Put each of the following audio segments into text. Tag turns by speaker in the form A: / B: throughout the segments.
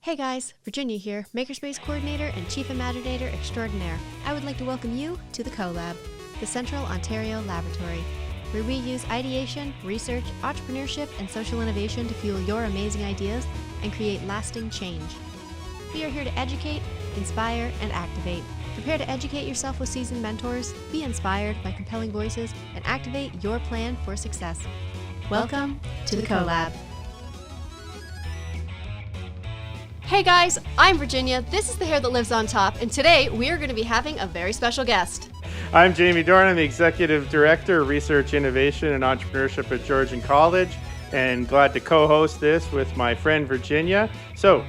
A: Hey guys, Virginia here, Makerspace Coordinator and Chief Imaginator Extraordinaire. I would like to welcome you to the COLAB, the Central Ontario Laboratory, where we use ideation, research, entrepreneurship, and social innovation to fuel your amazing ideas and create lasting change. We are here to educate, inspire, and activate. Prepare to educate yourself with seasoned mentors, be inspired by compelling voices, and activate your plan for success. Welcome to the COLAB. Hey guys, I'm Virginia, this is the hair that lives on top, and today we are going to be having a very special guest.
B: I'm Jamie Dorn, I'm the Executive Director of Research, Innovation, and Entrepreneurship at Georgian College, and glad to co-host this with my friend Virginia. So,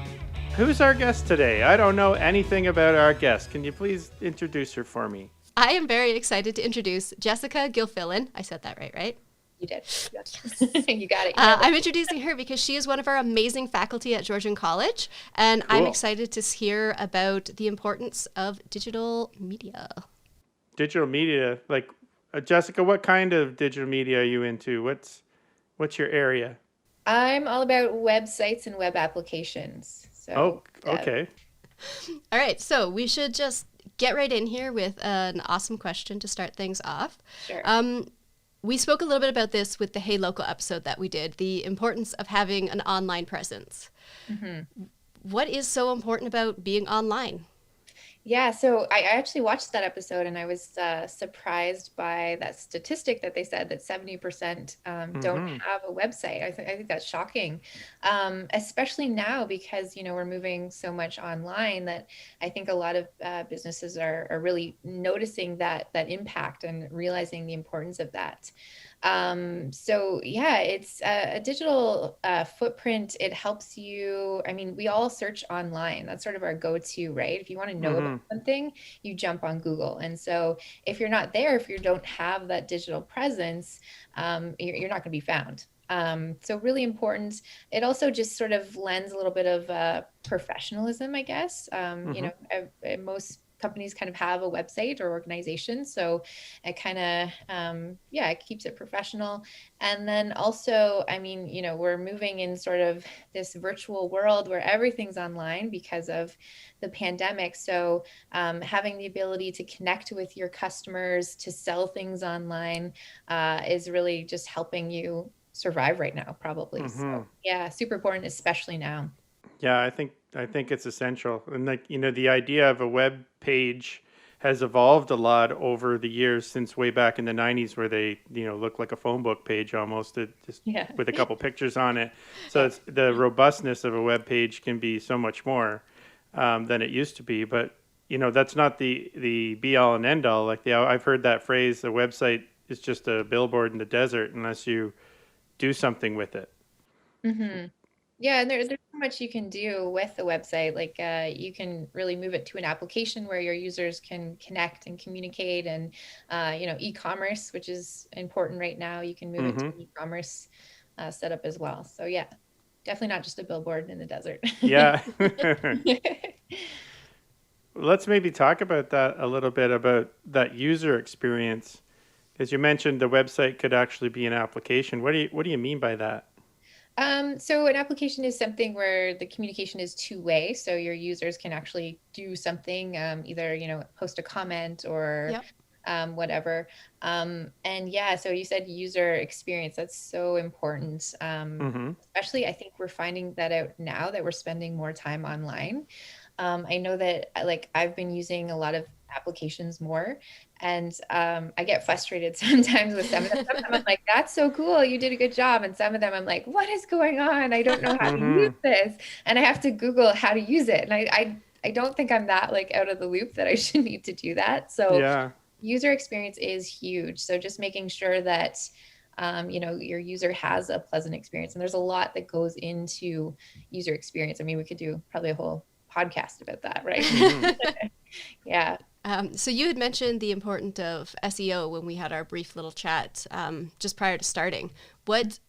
B: who's our guest today? I don't know anything about our guest. Can you please introduce her for me?
A: I am very excited to introduce Jessica Gilfillan. I said that right?
C: You did. You got it.
A: I'm introducing her because she is one of our amazing faculty at Georgian College, and
B: Cool.
A: I'm excited to hear about the importance of digital media.
B: Digital media, Jessica, what kind of digital media are you into? What's your area?
C: I'm all about websites and web applications. So,
B: Okay.
A: All right, so we should just get right in here with an awesome question to start things off.
C: Sure.
A: We spoke a little bit about this with the Hey Local episode that we did, the importance of having an online presence.
C: Mm-hmm.
A: What is so important about being online?
C: Yeah, so I actually watched that episode and I was surprised by that statistic that they said that 70% don't have a website. I think that's shocking, especially now because, we're moving so much online that I think a lot of businesses are really noticing that impact and realizing the importance of that. So yeah, it's a digital footprint. It helps you. I mean, we all search online. That's sort of our go-to, right? If you want to know about something, you jump on Google. And so if you're not there, if you don't have that digital presence, you're not going to be found. So really important. It also just sort of lends a little bit of professionalism, I guess. Most companies kind of have a website or organization. So it kind of, it keeps it professional. And then also, we're moving in sort of this virtual world where everything's online because of the pandemic. So having the ability to connect with your customers, to sell things online is really just helping you survive right now, probably. So yeah, super important, especially now.
B: Yeah, I think it's essential. And the idea of a web page has evolved a lot over the years since way back in the 90s where they, look like a phone book page almost, with a couple pictures on it. So it's, the robustness of a web page can be so much more than it used to be. But, that's not the be all and end all. I've heard that phrase, a website is just a billboard in the desert unless you do something with it.
C: Mm-hmm. Yeah, and there's so much you can do with the website. You can really move it to an application where your users can connect and communicate, and e-commerce, which is important right now. You can move it to an e-commerce setup as well. So yeah, definitely not just a billboard in the desert.
B: Yeah. Let's maybe talk about that a little bit, about that user experience, because you mentioned the website could actually be an application. What do you mean by that?
C: So an application is something where the communication is two-way. So your users can actually do something, either, post a comment or whatever. And yeah, so you said user experience. That's so important. Especially I think we're finding that out now that we're spending more time online. I know that I've been using a lot of applications more, and I get frustrated sometimes with some of them. Sometimes I'm like, that's so cool, you did a good job, and some of them I'm like, what is going on? I don't know how to use this, and I have to Google how to use it, and I don't think I'm that out of the loop that I should need to do that. So user experience is huge. So just making sure that your user has a pleasant experience, and there's a lot that goes into user experience. I mean, we could do probably a whole podcast about that, right? Yeah.
A: So you had mentioned the importance of SEO when we had our brief little chat just prior to starting. What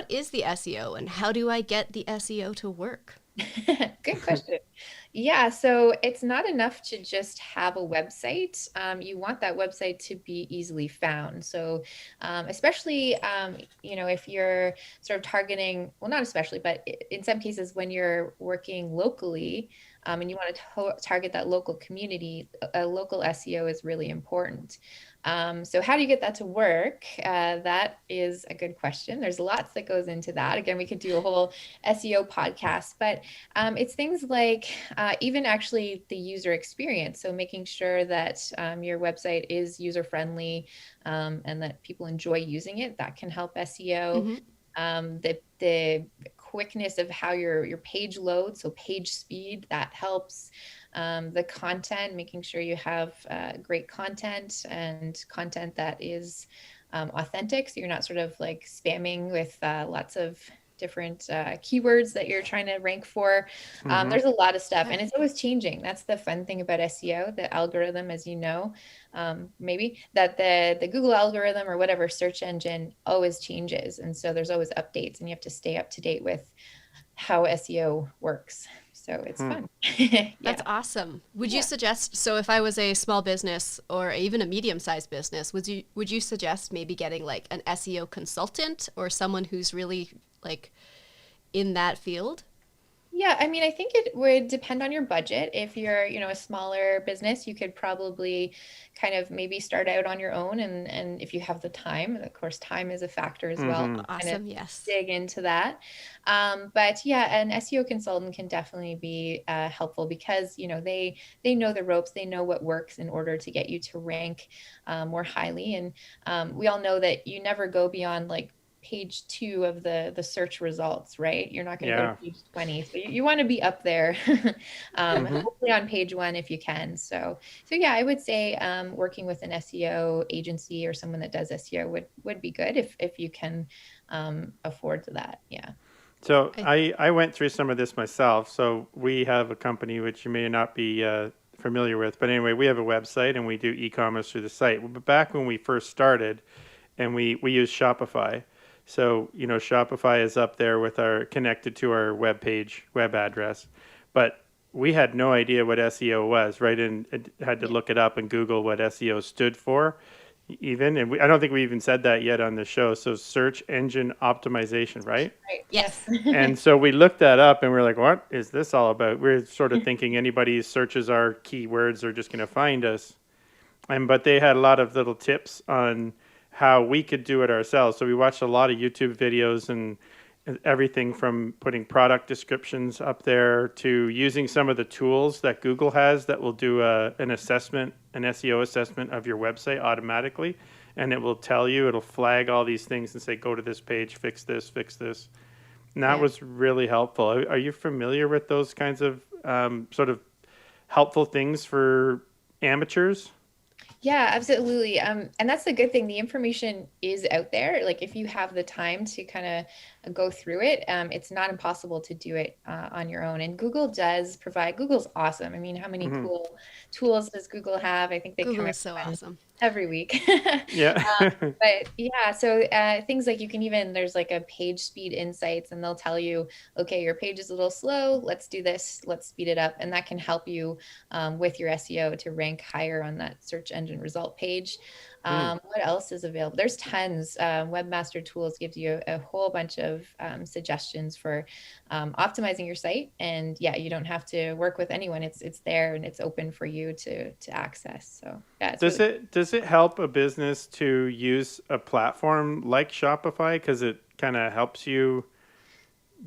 A: is the SEO, and how do I get the SEO to work?
C: Good question. Yeah, so it's not enough to just have a website. You want that website to be easily found. So, especially, if you're sort of targeting, well, not especially, but in some cases, when you're working locally, and you want to target that local community, a local SEO is really important. So how do you get that to work? That is a good question. There's lots that goes into that. Again, we could do a whole SEO podcast, but it's things like even actually the user experience. So making sure that your website is user friendly and that people enjoy using it, that can help SEO.
A: Mm-hmm.
C: The quickness of how your page loads, so page speed, that helps. The content, making sure you have great content and content that is authentic, so you're not sort of like spamming with lots of different keywords that you're trying to rank for. There's a lot of stuff, and it's always changing. That's the fun thing about SEO, the algorithm, as you know, maybe that the Google algorithm or whatever search engine always changes, and so there's always updates, and you have to stay up to date with how SEO works. So it's fun. Yeah.
A: That's awesome. Would you suggest, so if I was a small business or even a medium-sized business, would you suggest maybe getting like an SEO consultant or someone who's really like in that field?
C: Yeah, I mean, I think it would depend on your budget. If you're, a smaller business, you could probably kind of maybe start out on your own, and if you have the time, and of course, time is a factor as well. Kind of
A: Awesome. Yes.
C: dig into that. But yeah, an SEO consultant can definitely be helpful because, they know the ropes, they know what works in order to get you to rank more highly. And we all know that you never go beyond like page 2 of the search results, right? You're not going to go to page 20. So you want to be up there, hopefully on page 1 if you can. So yeah, I would say working with an SEO agency or someone that does SEO would be good if you can afford that. Yeah.
B: So I went through some of this myself. So we have a company which you may not be familiar with, but anyway, we have a website and we do e-commerce through the site. But back when we first started, and we use Shopify. So, Shopify is up there with connected to our web page, web address. But we had no idea what SEO was, right? And had to look it up and Google what SEO stood for even. And I don't think we even said that yet on the show. So search engine optimization, right?
C: Right.
A: Yes.
B: And so we looked that up and we're like, what is this all about? We're sort of thinking anybody who searches our keywords are just going to find us. But they had a lot of little tips on how we could do it ourselves. So we watched a lot of YouTube videos and everything from putting product descriptions up there to using some of the tools that Google has that will do an assessment, an SEO assessment of your website automatically. And it will tell you, it'll flag all these things and say, go to this page, fix this, fix this. And that was really helpful. Are you familiar with those kinds of sort of helpful things for amateurs?
C: Yeah, absolutely. And that's the good thing. The information is out there. Like if you have the time to kind of go through it, it's not impossible to do it on your own. And Google does provide, Google's awesome. I mean, how many cool tools does Google have? I think they
A: Google
C: come
A: is so awesome.
C: every week.
B: Yeah.
C: But yeah, so things like you can even, there's like a page speed insights and they'll tell you, okay, your page is a little slow. Let's do this. Let's speed it up. And that can help you with your SEO to rank higher on that search engine result page. What else is available? There's tons. Webmaster Tools gives you a whole bunch of suggestions for optimizing your site. And yeah, you don't have to work with anyone. It's there and it's open for you to access. So yeah.
B: Does it help a business to use a platform like Shopify because it kind of helps you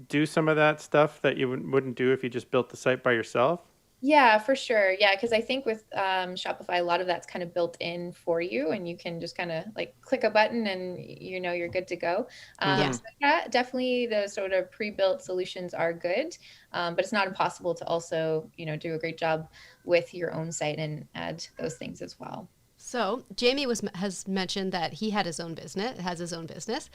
B: do some of that stuff that you wouldn't do if you just built the site by yourself?
C: Yeah, for sure. Yeah, because I think with Shopify, a lot of that's kind of built in for you, and you can just kind of like click a button and you're good to go. So yeah, definitely the sort of pre-built solutions are good, but it's not impossible to also do a great job with your own site and add those things as well.
A: So Jamie has mentioned that he has his own business,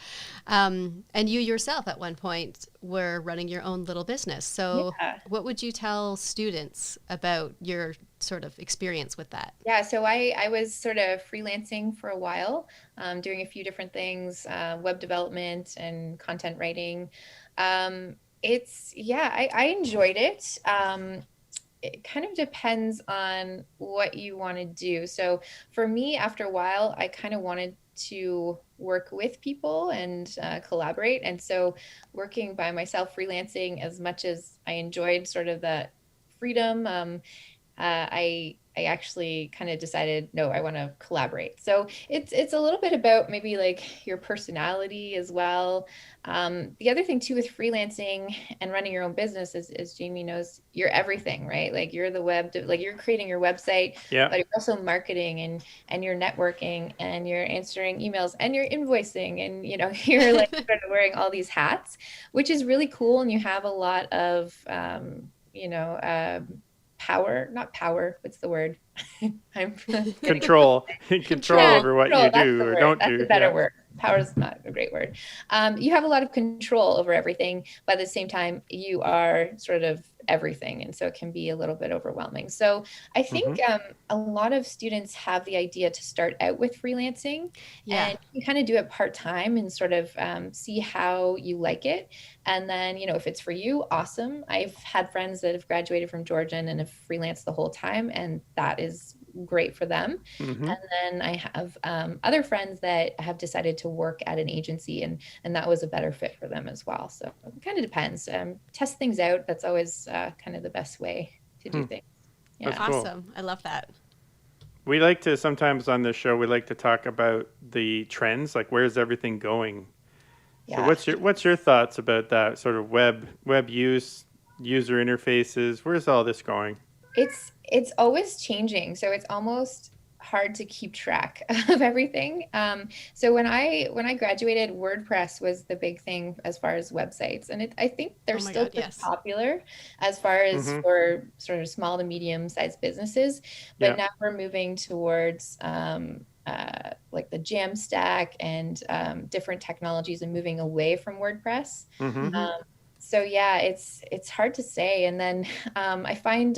A: and you yourself at one point were running your own little business. So what would you tell students about your sort of experience with that?
C: Yeah, so I was sort of freelancing for a while, doing a few different things, web development and content writing. I enjoyed it. It kind of depends on what you want to do. So for me, after a while, I kind of wanted to work with people and collaborate. And so working by myself, freelancing, as much as I enjoyed sort of the freedom, I actually kind of decided, no, I want to collaborate. So it's a little bit about maybe like your personality as well. The other thing too with freelancing and running your own business is, as Jamie knows, you're everything, right? Like you're the like you're creating your website,
B: Yeah.
C: but you're also marketing and you're networking and you're answering emails and you're invoicing and you're like sort of wearing all these hats, which is really cool. And you have a lot of not power. What's the word? I'm
B: Control
C: Yeah,
B: over what
C: control.
B: you
C: That's
B: do
C: the
B: or
C: word.
B: don't
C: That's
B: do.
C: a better
B: Yeah.
C: word. Power is not a great word. You have a lot of control over everything, but at the same time, you are sort of everything. And so it can be a little bit overwhelming. So I think a lot of students have the idea to start out with freelancing and you kind of do it part-time and sort of see how you like it. And then, if it's for you, awesome. I've had friends that have graduated from Georgian and have freelanced the whole time, and that is great for them.
B: Mm-hmm.
C: And then I have other friends that have decided to work at an agency, and that was a better fit for them as well. So it kind of depends. Test things out. That's always kind of the best way to do things. Yeah.
B: That's cool.
A: Awesome. I love that.
B: We like to sometimes on this show, we like to talk about the trends, like where's everything going?
C: Yeah.
B: So what's your thoughts about that sort of web use, user interfaces? Where's all this going?
C: It's always changing, so it's almost hard to keep track of everything. So when I graduated, WordPress was the big thing as far as websites, and I think they're still pretty popular as far as for sort of small to medium sized businesses. But now we're moving towards like the Jamstack and different technologies and moving away from WordPress. So yeah, it's hard to say. And then I find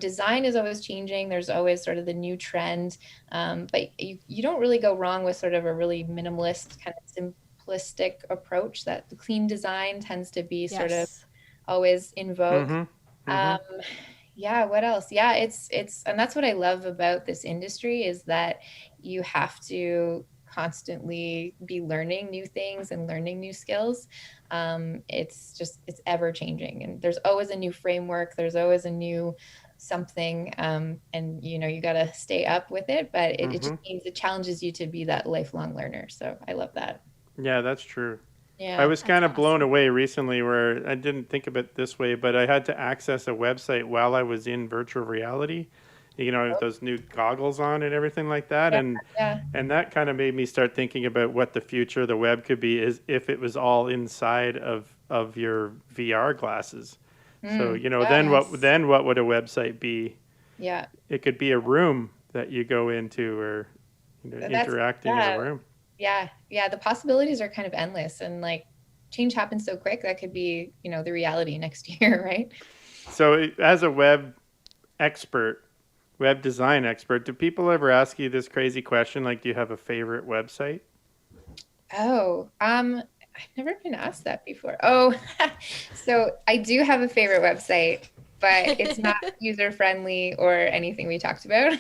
C: design is always changing. There's always sort of the new trend, but you don't really go wrong with sort of a really minimalist kind of simplistic approach. That the clean design tends to be sort of always in vogue. Yeah, what else? Yeah, it's and that's what I love about this industry is that you have to constantly be learning new things and learning new skills. It's ever changing, and there's always a new framework. There's always a new something, and you got to stay up with it. But it just means it challenges you to be that lifelong learner. So I love that.
B: Yeah, that's true.
C: Yeah,
B: I was kind of blown away recently where I didn't think of it this way, but I had to access a website while I was in virtual reality. Those new goggles on and everything like that. And that kind of made me start thinking about what the future of the web could be is if it was all inside of your VR glasses. So, then what would a website be?
C: Yeah.
B: It could be a room that you go into or interacting in a room.
C: Yeah. Yeah. The possibilities are kind of endless, and like change happens so quick that could be, the reality next year. Right.
B: So as a web design expert, do people ever ask you this crazy question? Like, do you have a favorite website?
C: Oh, I've never been asked that before. Oh, so I do have a favorite website, but it's not user friendly or anything we talked about.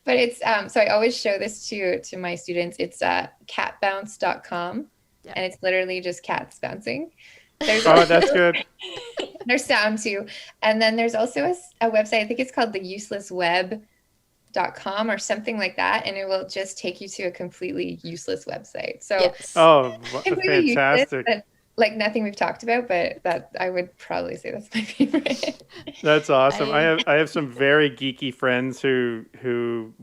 C: But it's so I always show this to my students. It's catbounce.com, and it's literally just cats bouncing.
B: That's good.
C: There's sound too. And then there's also a website, I think it's called theuselessweb.com or something like that, and it will just take you to a completely useless website. So
B: fantastic.
C: Like nothing we've talked about, but that I would probably say that's my favorite.
B: That's awesome. I have some very geeky friends who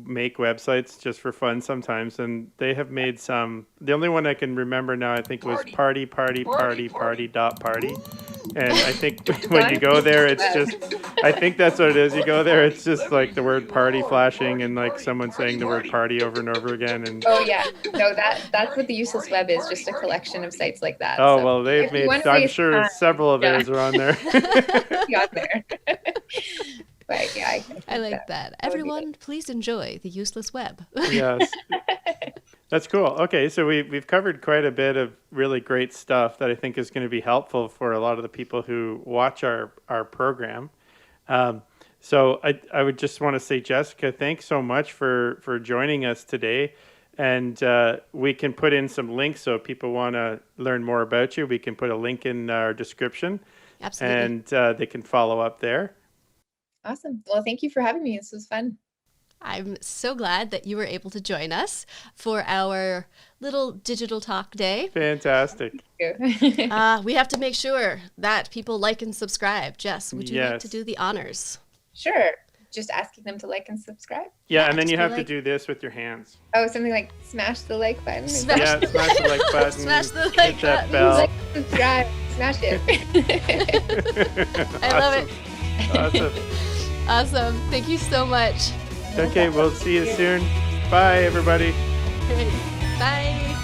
B: make websites just for fun sometimes, and they have made some. The only one I can remember now, I think, was party. And I think when you go there, it's just, I think that's what it is. You go there, it's just like the word party flashing and like someone saying the word party over and over again. And
C: oh yeah, no, that's what the useless web is, just a collection of sites like that.
B: Oh, so well, they've made, I'm sure several of those are on there.
C: On there. But yeah,
A: I like that. Everyone, please enjoy the useless web.
B: Yes. That's cool. Okay, so we've covered quite a bit of really great stuff that I think is going to be helpful for a lot of the people who watch our program. So I would just want to say, Jessica, thanks so much for joining us today. And we can put in some links, so if people want to learn more about you, we can put a link in our description.
A: Absolutely.
B: And they can follow up there.
C: Awesome. Well, thank you for having me. This was fun.
A: I'm so glad that you were able to join us for our little digital talk day.
B: Fantastic.
C: Thank you.
A: We have to make sure that people like and subscribe. Jess, would you like to
B: Yes.
A: do the honors?
C: Sure. Just asking them to like and subscribe.
B: Yeah, and then
A: just
B: you
A: be
B: have to
A: like-
B: do this with your hands.
C: Oh, something like smash the like button. Is
A: Smash
C: that-
B: Yeah, smash the like button.
A: Smash the
B: hit
A: like
B: that
A: button.
B: bell.
C: Like, subscribe, smash it.
A: I love it.
B: Awesome.
A: Awesome. Thank you so much.
B: Okay, we'll see you soon. Bye, everybody.
A: Bye.